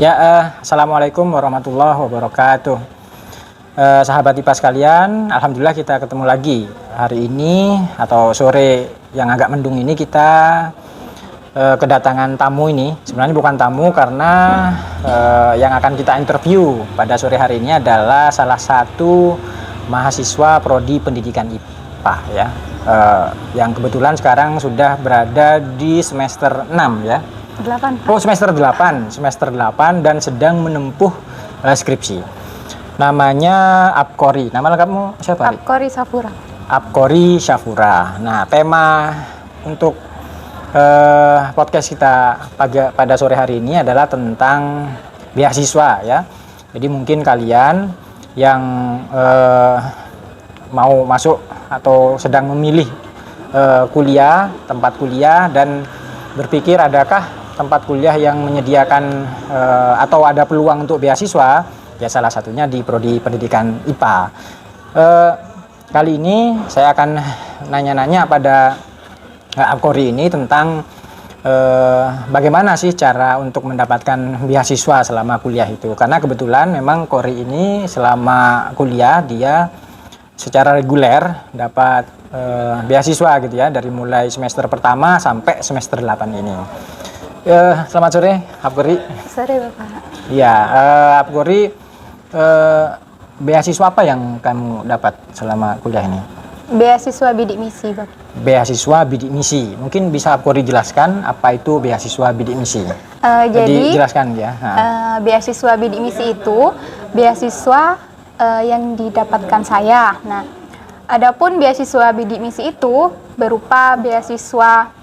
Ya, Assalamualaikum warahmatullahi wabarakatuh. Sahabat IPA sekalian, alhamdulillah kita ketemu lagi hari ini atau sore yang agak mendung ini kita kedatangan tamu ini. Sebenarnya bukan tamu karena yang akan kita interview pada sore hari ini adalah salah satu mahasiswa prodi pendidikan IPA ya, yang kebetulan sekarang sudah berada di semester 6 ya. 8. Oh, semester 8 dan sedang menempuh skripsi. Namanya Apkori. Nama lengkapmu siapa? Apkori Safura. Apkori Safura. Nah, tema untuk podcast kita pada sore hari ini adalah tentang beasiswa ya. Jadi mungkin kalian yang mau masuk atau sedang memilih tempat kuliah dan berpikir adakah tempat kuliah yang menyediakan atau ada peluang untuk beasiswa, ya salah satunya di prodi pendidikan IPA. Kali ini saya akan nanya-nanya pada Apkori ini tentang bagaimana sih cara untuk mendapatkan beasiswa selama kuliah itu. Karena kebetulan memang Kori ini selama kuliah dia secara reguler dapat beasiswa gitu ya, dari mulai semester pertama sampai semester 8 ini. Selamat sore, Apkori. Sore, Bapak. Iya, Apkori, beasiswa apa yang kamu dapat selama kuliah ini? Beasiswa bidik misi, Bapak. Beasiswa bidik misi. Mungkin bisa Apkori jelaskan apa itu beasiswa bidik misi? Jadi jelaskan ya. Beasiswa bidik misi itu beasiswa yang didapatkan saya. Nah, adapun beasiswa bidik misi itu berupa beasiswa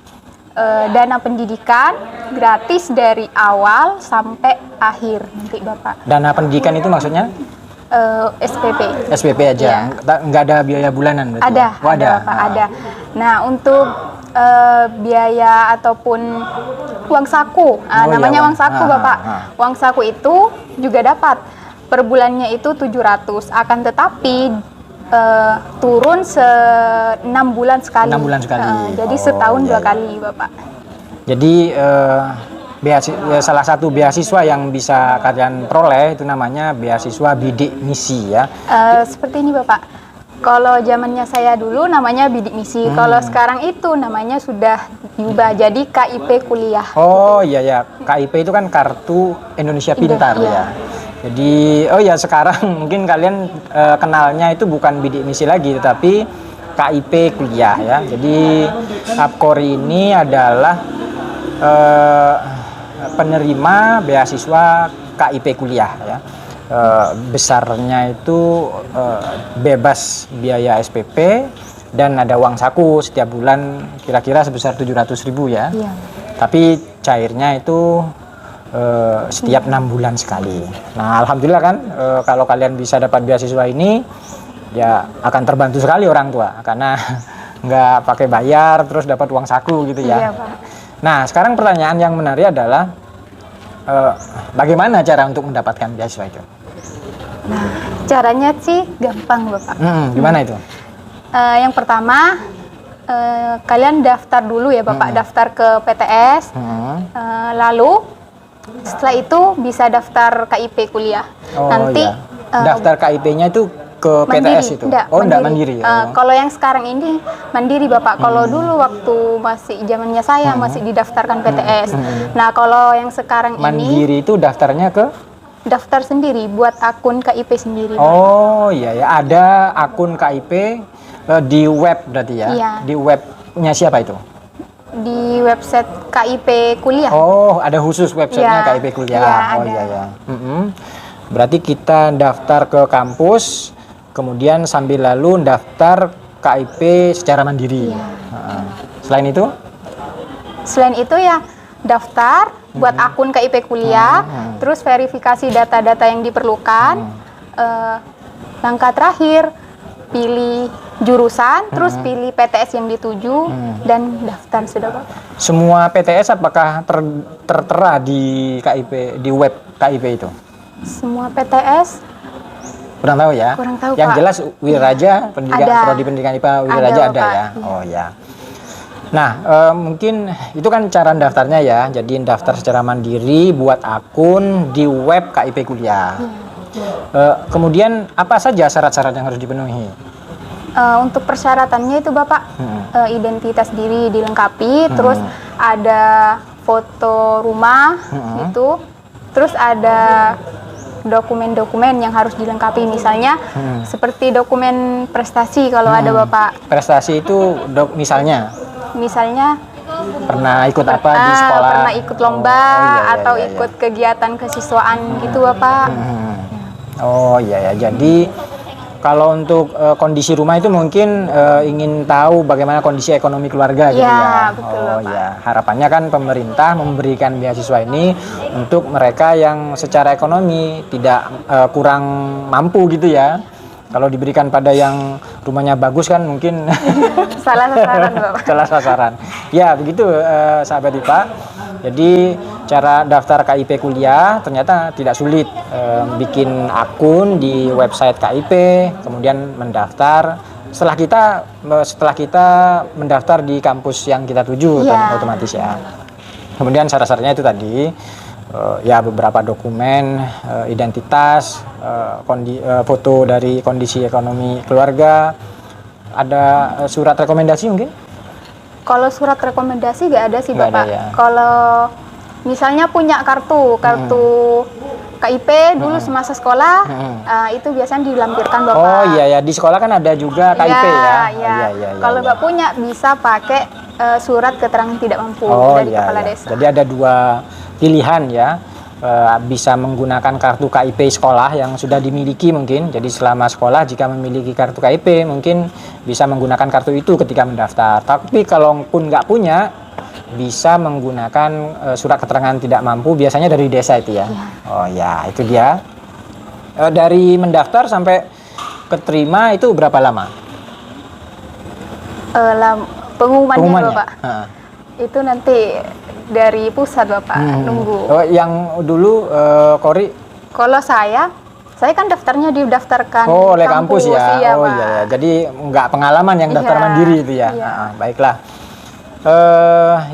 dana pendidikan gratis dari awal sampai akhir nanti, Bapak. Dana pendidikan itu maksudnya? SPP. SPP aja, Ya. Nggak ada biaya bulanan berarti? Ada, Oh, ada, Bapak, ada. Nah, untuk biaya ataupun uang saku, namanya uang saku, Bapak. Uang saku itu juga dapat. Per bulannya itu 700, akan tetapi turun 6 bulan sekali. 6 bulan sekali. Jadi setahun 2 kali, Bapak. Jadi salah satu beasiswa yang bisa kalian peroleh itu namanya beasiswa bidik misi ya. Seperti ini, Bapak. Kalau zamannya saya dulu namanya bidik misi. Kalau sekarang itu namanya sudah diubah jadi KIP kuliah. Oh iya ya, KIP itu kan Kartu Indonesia Pintar ya. Jadi sekarang mungkin kalian kenalnya itu bukan bidik misi lagi tetapi KIP kuliah ya. Jadi Apkori ini adalah penerima beasiswa KIP kuliah ya. Besarnya itu bebas biaya SPP dan ada uang saku setiap bulan kira-kira sebesar 700.000 ya. Iya. Tapi cairnya itu setiap 6 bulan sekali. Nah, alhamdulillah kan kalau kalian bisa dapat beasiswa ini ya akan terbantu sekali orang tua karena nggak pakai bayar terus dapat uang saku gitu ya. Iya, Pak. Nah, sekarang pertanyaan yang menarik adalah bagaimana cara untuk mendapatkan beasiswa itu? Nah, caranya sih gampang, Bapak. Gimana itu? Yang pertama, kalian daftar dulu ya, Bapak. Daftar ke PTS. Lalu setelah itu bisa daftar KIP kuliah. Oh, Nanti iya. Daftar KIP-nya itu ke mandiri. PTS itu? Enggak mandiri ya? Kalau yang sekarang ini mandiri, Bapak. Kalau dulu waktu masih zamannya saya masih didaftarkan PTS. Nah, kalau yang sekarang mandiri itu daftarnya ke? Daftar sendiri, buat akun KIP sendiri. Oh iya ya, ada akun KIP di web berarti ya? Iya. Di webnya siapa itu? Di website KIP kuliah. Oh, ada khusus websitenya Iya. KIP kuliah. Iya, Oh ada. iya ya. Berarti kita daftar ke kampus, kemudian sambil lalu daftar KIP secara mandiri. Iya. Selain itu? Selain itu ya daftar buat akun KIP kuliah, terus verifikasi data-data yang diperlukan. Langkah terakhir pilih jurusan, terus pilih PTS yang dituju dan daftar sudah, Pak. Semua PTS apakah tertera di KIP, di web KIP itu? Semua PTS Kurang tahu ya? Kurang tahu, Yang Pak. jelas Wiraraja, Ada. prodi pendidikan IPA Wiraraja ada Pak. ya? Oh ya. Nah, mungkin itu kan cara daftarnya ya. Jadi daftar secara mandiri, buat akun di web KIP Kuliah. Kemudian apa saja syarat-syarat yang harus dipenuhi? Untuk persyaratannya itu Bapak, identitas diri dilengkapi, terus ada foto rumah itu, terus ada dokumen-dokumen yang harus dilengkapi, misalnya seperti dokumen prestasi kalau ada Bapak. Prestasi itu misalnya Pernah ikut apa di sekolah? Pernah ikut lomba atau ikut kegiatan kesiswaan gitu Bapak. Oh iya ya. Jadi kalau untuk kondisi rumah itu mungkin ingin tahu bagaimana kondisi ekonomi keluarga gitu ya. Betul, oh Bapak. iya. Harapannya kan pemerintah memberikan beasiswa ini untuk mereka yang secara ekonomi tidak kurang mampu gitu ya. Kalau diberikan pada yang rumahnya bagus kan mungkin Salah sasaran Bapak. salah sasaran. Ya begitu sahabat IPA. Jadi cara daftar KIP Kuliah ternyata tidak sulit. Bikin akun di website KIP, kemudian mendaftar. Setelah kita mendaftar di kampus yang kita tuju, otomatis ya. Kemudian syarat-syaratnya itu tadi. Ya beberapa dokumen, identitas, foto dari kondisi ekonomi keluarga, ada surat rekomendasi mungkin? Kalau surat rekomendasi nggak ada sih Nggak Bapak. ada, ya. Kalau misalnya punya kartu KIP dulu semasa sekolah, itu biasanya dilampirkan Bapak. Oh iya ya, di sekolah kan ada juga KIP ya. Iya. Kalau nggak punya bisa pakai surat keterangan tidak mampu dari kepala desa. Jadi ada dua pilihan ya, bisa menggunakan kartu KIP sekolah yang sudah dimiliki mungkin. Jadi selama sekolah jika memiliki kartu KIP mungkin bisa menggunakan kartu itu ketika mendaftar. Tapi kalau pun nggak punya, bisa menggunakan surat keterangan tidak mampu, biasanya dari desa itu ya. Oh ya, itu dia. Dari mendaftar sampai keterima itu berapa lama? Pengumumannya Bapak. Itu nanti dari pusat Bapak nunggu. Oh, yang dulu Kori? Kalau saya kan daftarnya didaftarkan oleh kampus ya. Iya, oh Pak. iya ya. Jadi nggak pengalaman yang daftar mandiri itu ya. Iya. Baiklah.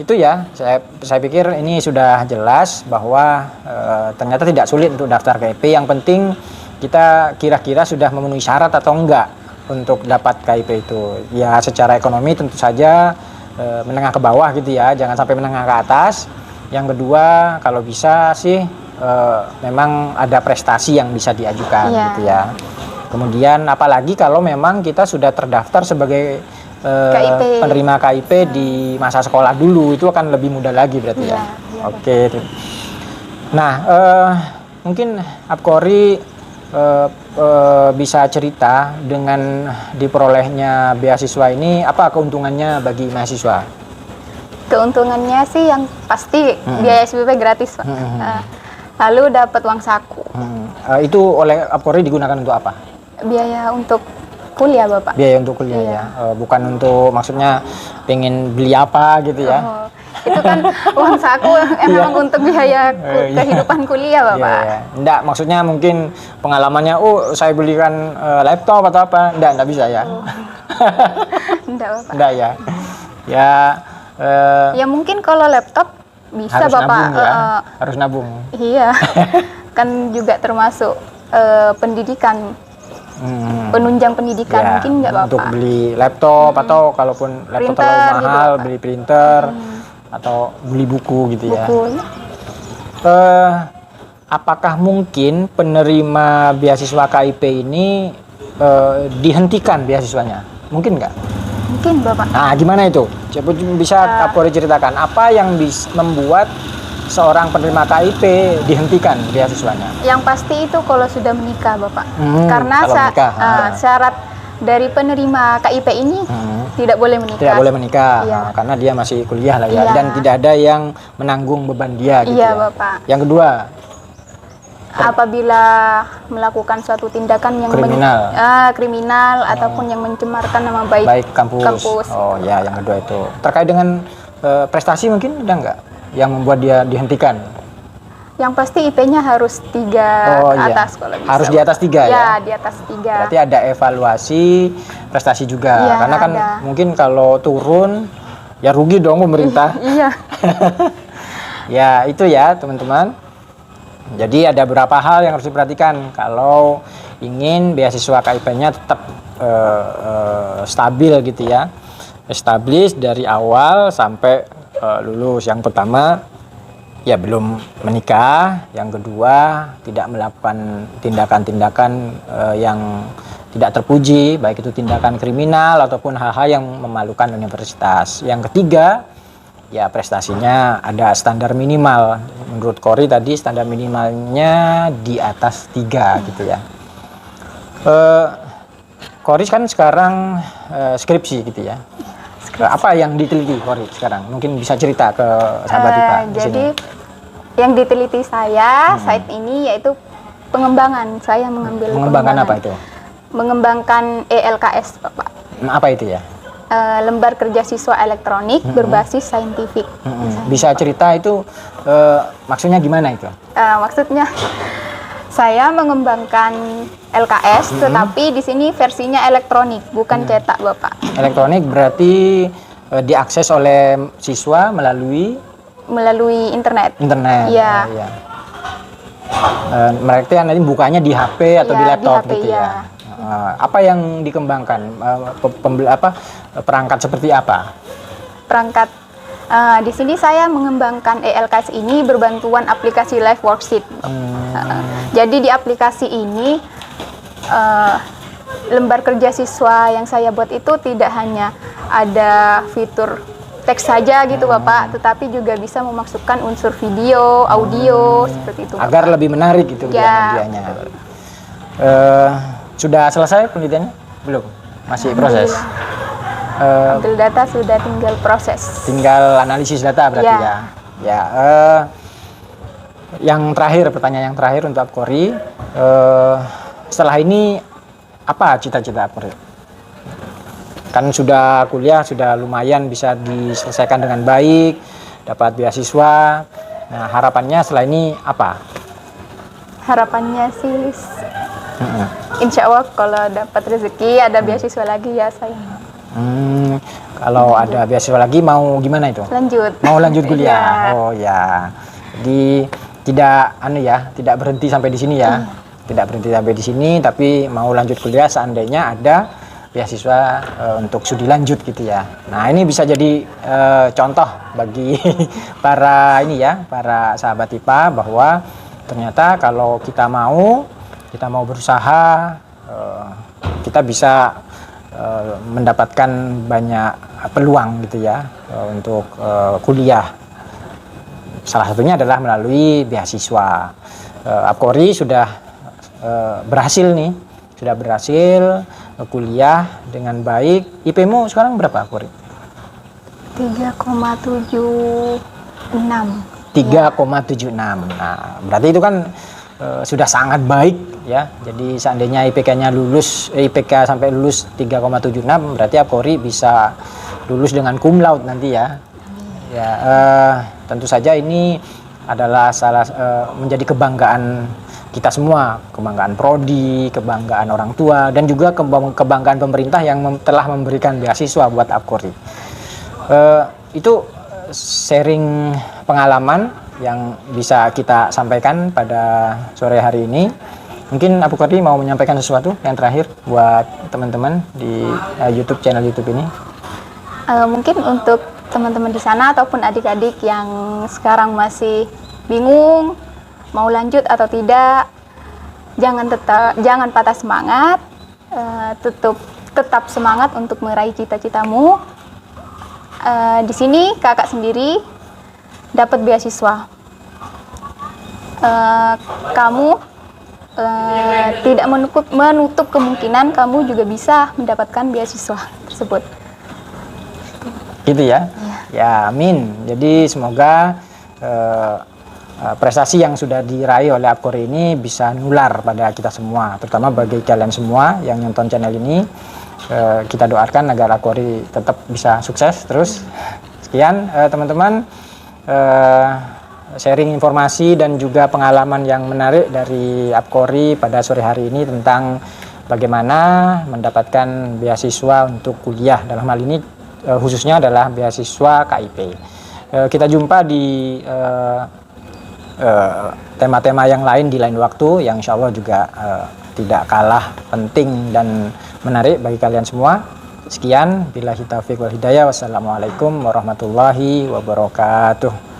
Itu ya. Saya pikir ini sudah jelas bahwa ternyata tidak sulit untuk daftar KIP. Yang penting kita kira-kira sudah memenuhi syarat atau enggak untuk dapat KIP itu. Ya secara ekonomi tentu saja menengah ke bawah gitu ya, jangan sampai menengah ke atas. Yang kedua, kalau bisa sih memang ada prestasi yang bisa diajukan gitu ya. Kemudian apalagi kalau memang kita sudah terdaftar sebagai penerima KIP di masa sekolah dulu, itu akan lebih mudah lagi berarti ya. Oke. Nah, mungkin Apkori bisa cerita dengan diperolehnya beasiswa ini, apa keuntungannya bagi mahasiswa? Keuntungannya sih yang pasti biaya SPP gratis Pak. Lalu dapat uang saku. Itu oleh Apkori digunakan untuk apa? Biaya untuk kuliah Bapak. Biaya untuk kuliah ya, bukan untuk maksudnya pengen beli apa gitu ya. Itu kan uang saku memang untuk biaya kehidupan kuliah Bapak. Enggak, maksudnya mungkin pengalamannya, saya belikan laptop atau apa, enggak bisa ya. Enggak Bapak. Enggak ya. Ya mungkin kalau laptop bisa harus Bapak. Nabung ya? Harus nabung. Iya. Kan juga termasuk pendidikan. Penunjang pendidikan mungkin enggak Bapak. Untuk beli laptop atau kalaupun laptop terlalu mahal, gitu, beli printer. Atau beli buku gitu ya. Apakah mungkin penerima beasiswa KIP ini dihentikan beasiswanya? Mungkin nggak? Mungkin Bapak. Nah gimana itu? Bisa Kapolri ceritakan apa yang membuat seorang penerima KIP dihentikan beasiswanya? Yang pasti itu kalau sudah menikah Bapak. Karena syarat dari penerima KIP ini tidak boleh menikah. Tidak boleh menikah, karena dia masih kuliah lah ya. Dan tidak ada yang menanggung beban dia gitu ya. Bapak. Yang kedua, apabila melakukan suatu tindakan yang kriminal ataupun yang mencemarkan nama baik kampus. Oh ya, yang kedua itu. Terkait dengan prestasi mungkin ada nggak yang membuat dia dihentikan? Yang pasti IP-nya harus 3 ke atas kalau bisa. Harus di atas 3 ya? Ya, di atas 3. Berarti ada evaluasi prestasi juga. Karena kan mungkin kalau turun Ya rugi dong pemerintah. Iya. Ya itu ya teman-teman. Jadi ada beberapa hal yang harus diperhatikan kalau ingin beasiswa KIP-nya tetap stabil gitu ya. Establis dari awal sampai lulus. Yang pertama ya belum menikah, yang kedua tidak melakukan tindakan-tindakan yang tidak terpuji, baik itu tindakan kriminal ataupun hal-hal yang memalukan universitas. Yang ketiga, ya prestasinya ada standar minimal. Menurut Kori tadi standar minimalnya di atas 3 gitu ya. Kori kan sekarang skripsi gitu ya. Apa yang diteliti Kori sekarang? Mungkin bisa cerita ke sahabat IPA di Jadi sini. yang diteliti saya saat ini yaitu pengembangan. Saya mengambil Mengembangkan apa itu? Mengembangkan ELKS, Bapak. Apa itu ya? Lembar kerja siswa elektronik berbasis saintifik. Bisa cerita itu maksudnya gimana itu? Maksudnya saya mengembangkan LKS, tetapi di sini versinya elektronik, bukan cetak, Bapak. Elektronik berarti diakses oleh siswa melalui Internet. Oh, Iya. iya. Mereka nanti bukanya di HP atau Iya, di laptop di HP, gitu ya. iya. Apa yang dikembangkan? Perangkat seperti apa? Perangkat di sini saya mengembangkan ELKS ini berbantuan aplikasi Live Worksheet. Jadi di aplikasi ini lembar kerja siswa yang saya buat itu tidak hanya ada fitur teks saja gitu Bapak, tetapi juga bisa memasukkan unsur video, audio seperti itu. Agar lebih menarik gitu Ya, medianya. Sudah selesai penelitiannya? Belum? Masih proses? Ambil data sudah tinggal proses. Tinggal analisis data berarti ya. Ya. Yang terakhir, pertanyaan yang terakhir untuk Apkori, setelah ini apa cita-cita Apkori? Kan sudah kuliah, sudah lumayan bisa diselesaikan dengan baik, dapat beasiswa. Nah, harapannya setelah ini apa? Harapannya sih, insya Allah kalau dapat rezeki ada beasiswa lagi ya saya. Kalau ada beasiswa lagi mau gimana itu? Lanjut. Mau lanjut kuliah. Ya. Oh ya. Jadi tidak berhenti sampai di sini ya. Tidak berhenti sampai di sini tapi mau lanjut kuliah seandainya ada beasiswa untuk studi lanjut gitu ya. Nah, ini bisa jadi contoh bagi para para sahabat IPA bahwa ternyata kalau kita mau berusaha, kita bisa mendapatkan banyak peluang gitu ya untuk kuliah. Salah satunya adalah melalui beasiswa. Apkori sudah berhasil kuliah dengan baik. IP-mu sekarang berapa Apkori? 3,76. 3,76. Nah, berarti itu kan sudah sangat baik ya. Jadi seandainya IPK sampai lulus 3,76 berarti Apkori bisa lulus dengan cum laude nanti ya. Ya, tentu saja ini adalah menjadi kebanggaan kita semua, kebanggaan prodi, kebanggaan orang tua dan juga kebanggaan pemerintah yang telah memberikan beasiswa buat Apkori. Itu sharing pengalaman yang bisa kita sampaikan pada sore hari ini. Mungkin Apkori mau menyampaikan sesuatu yang terakhir buat teman-teman di channel YouTube ini. Mungkin untuk teman-teman di sana ataupun adik-adik yang sekarang masih bingung mau lanjut atau tidak, jangan patah semangat, tetap semangat untuk meraih cita-citamu. Di sini kakak sendiri dapat beasiswa. Kamu tidak menutup kemungkinan kamu juga bisa mendapatkan beasiswa tersebut. Gitu ya? Ya, amin. Jadi semoga prestasi yang sudah diraih oleh Apkori ini bisa nular pada kita semua, terutama bagi kalian semua yang nonton channel ini. Kita doakan agar Apkori tetap bisa sukses terus. Sekian teman-teman, sharing informasi dan juga pengalaman yang menarik dari Apkori pada sore hari ini tentang bagaimana mendapatkan beasiswa untuk kuliah. Dalam hal ini khususnya adalah beasiswa KIP. Kita jumpa di tema-tema yang lain di lain waktu yang insya Allah juga tidak kalah penting dan menarik bagi kalian semua. Sekian, billahi taufiq wal hidayah. Wassalamualaikum warahmatullahi wabarakatuh.